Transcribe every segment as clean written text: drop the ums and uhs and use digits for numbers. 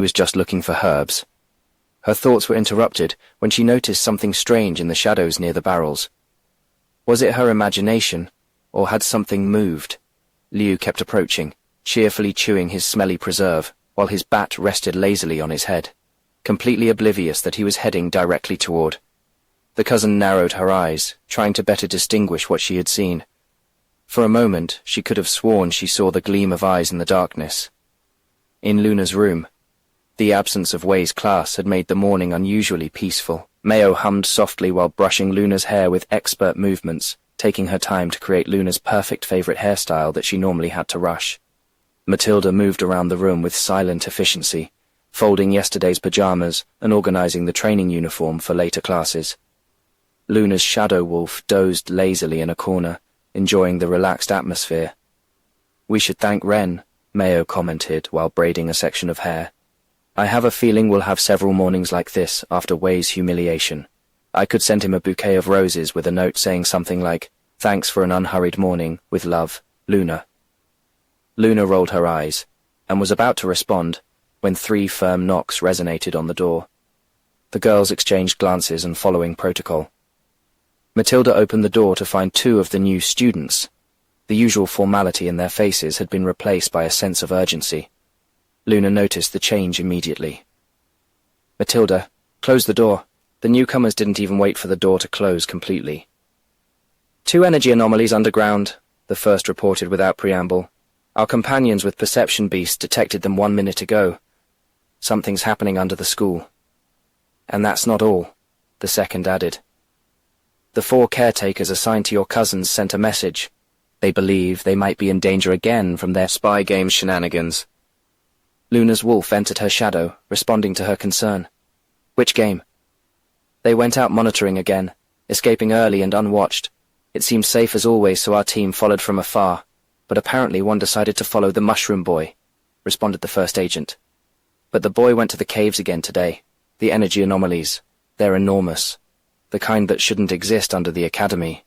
was just looking for herbs. Her thoughts were interrupted when she noticed something strange in the shadows near the barrels. Was it her imagination, or had something moved? Liu kept approaching, cheerfully chewing his smelly preserve, while his bat rested lazily on his head, completely oblivious that he was heading directly toward. The cousin narrowed her eyes, trying to better distinguish what she had seen. For a moment, she could have sworn she saw the gleam of eyes in the darkness. In Luna's room, the absence of Wei's class had made the morning unusually peaceful. Mayo hummed softly while brushing Luna's hair with expert movements, taking her time to create Luna's perfect favorite hairstyle that she normally had to rush. Matilda moved around the room with silent efficiency, folding yesterday's pajamas and organizing the training uniform for later classes. Luna's shadow wolf dozed lazily in a corner, enjoying the relaxed atmosphere. "We should thank Ren," Mayo commented while braiding a section of hair. "I have a feeling we'll have several mornings like this after Wei's humiliation. I could send him a bouquet of roses with a note saying something like, 'Thanks for an unhurried morning, with love, Luna.'" Luna rolled her eyes, and was about to respond, when 3 firm knocks resonated on the door. The girls exchanged glances and following protocol. Matilda opened the door to find 2 of the new students. The usual formality in their faces had been replaced by a sense of urgency. Luna noticed the change immediately. "Matilda, close the door." The newcomers didn't even wait for the door to close completely. "2 energy anomalies underground," the first reported without preamble. "Our companions with perception beasts detected them 1 minute ago. Something's happening under the school." "And that's not all," the second added. "The 4 caretakers assigned to your cousins sent a message. They believe they might be in danger again from their spy game shenanigans." Luna's wolf entered her shadow, responding to her concern. "Which game?" "They went out monitoring again, escaping early and unwatched. It seemed safe as always, so our team followed from afar, but apparently one decided to follow the Mushroom Boy," responded the first agent. "But the boy went to the caves again today. The energy anomalies, they're enormous. The kind that shouldn't exist under the Academy."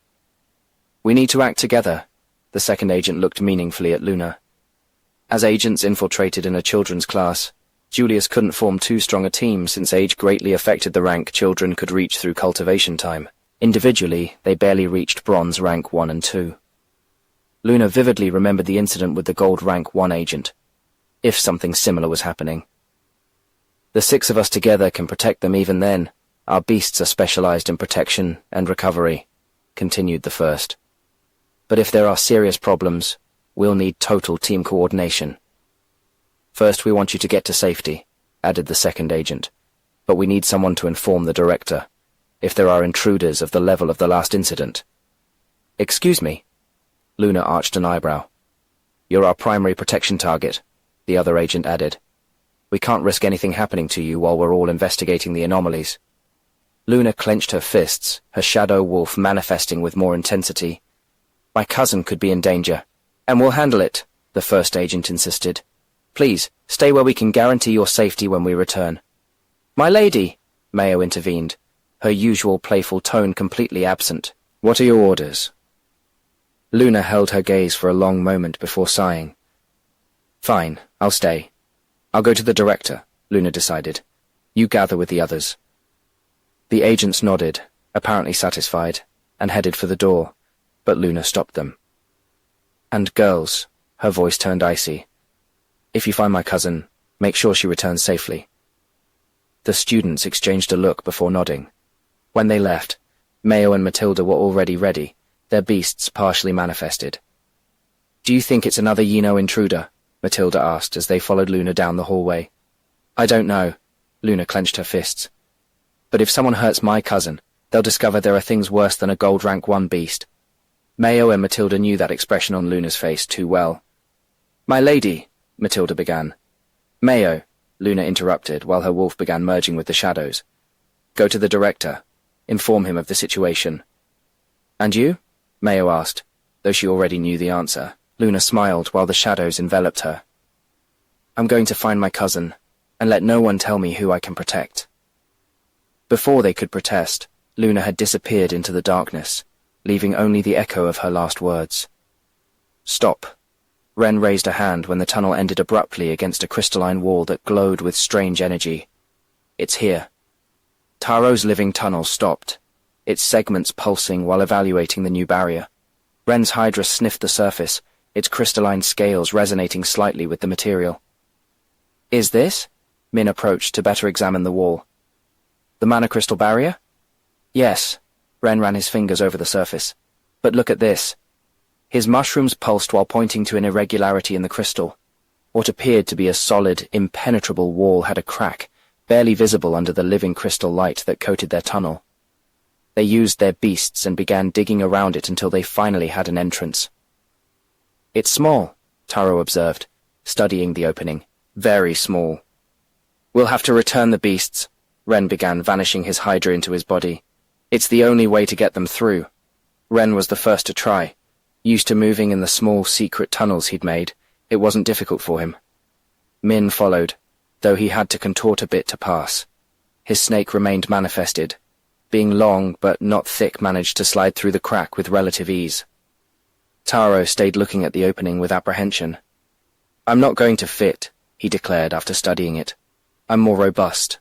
"We need to act together." The second agent looked meaningfully at Luna. As agents infiltrated in a children's class, Julius couldn't form too strong a team since age greatly affected the rank children could reach through cultivation time. Individually, they barely reached bronze rank 1 and 2. Luna vividly remembered the incident with the gold rank 1 agent, if something similar was happening. "The 6 of us together can protect them even then. Our beasts are specialized in protection and recovery," continued the first. "But if there are serious problems, we'll need total team coordination." "First, we want you to get to safety," added the second agent. "But we need someone to inform the director, if there are intruders of the level of the last incident." "Excuse me?" Luna arched an eyebrow. "You're our primary protection target," the other agent added. "We can't risk anything happening to you while we're all investigating the anomalies." Luna clenched her fists, her shadow wolf manifesting with more intensity. "My cousin could be in danger, and we'll handle it," the first agent insisted. "Please, stay where we can guarantee your safety when we return." "My lady," Mayo intervened, her usual playful tone completely absent. "What are your orders?" Luna held her gaze for a long moment before sighing. "Fine, I'll stay. I'll go to the director," Luna decided. "You gather with the others." The agents nodded, apparently satisfied, and headed for the door, but Luna stopped them. "And girls," her voice turned icy, "if you find my cousin, make sure she returns safely." The students exchanged a look before nodding. When they left, Mayo and Matilda were already ready, their beasts partially manifested. "Do you think it's another Yino intruder?" Matilda asked as they followed Luna down the hallway. "I don't know." Luna clenched her fists. "But if someone hurts my cousin, they'll discover there are things worse than a gold rank 1 beast." Mayo and Matilda knew that expression on Luna's face too well. "My lady," Matilda began. "Mayo," Luna interrupted while her wolf began merging with the shadows. "Go to the director. Inform him of the situation." "And you?" Mayo asked, though she already knew the answer. Luna smiled while the shadows enveloped her. "I'm going to find my cousin, and let no one tell me who I can protect." Before they could protest, Luna had disappeared into the darkness, leaving only the echo of her last words. "Stop." Ren raised a hand when the tunnel ended abruptly against a crystalline wall that glowed with strange energy. It's here. Taro's living tunnel stopped, its segments pulsing while evaluating the new barrier. Ren's Hydra sniffed the surface, its crystalline scales resonating slightly with the material. Is this? Min approached to better examine the wall. The mana crystal barrier? Yes. Ren ran his fingers over the surface. But look at this. His mushrooms pulsed while pointing to an irregularity in the crystal. What appeared to be a solid, impenetrable wall had a crack, barely visible under the living crystal light that coated their tunnel. They used their beasts and began digging around it until they finally had an entrance. It's small, Taro observed, studying the opening. Very small. We'll have to return the beasts, Ren began, vanishing his Hydra into his body. It's the only way to get them through. Ren was the first to try. Used to moving in the small, secret tunnels he'd made, it wasn't difficult for him. Min followed, though he had to contort a bit to pass. His snake remained manifested. Being long but not thick, managed to slide through the crack with relative ease. Taro stayed looking at the opening with apprehension. I'm not going to fit, he declared after studying it. I'm more robust.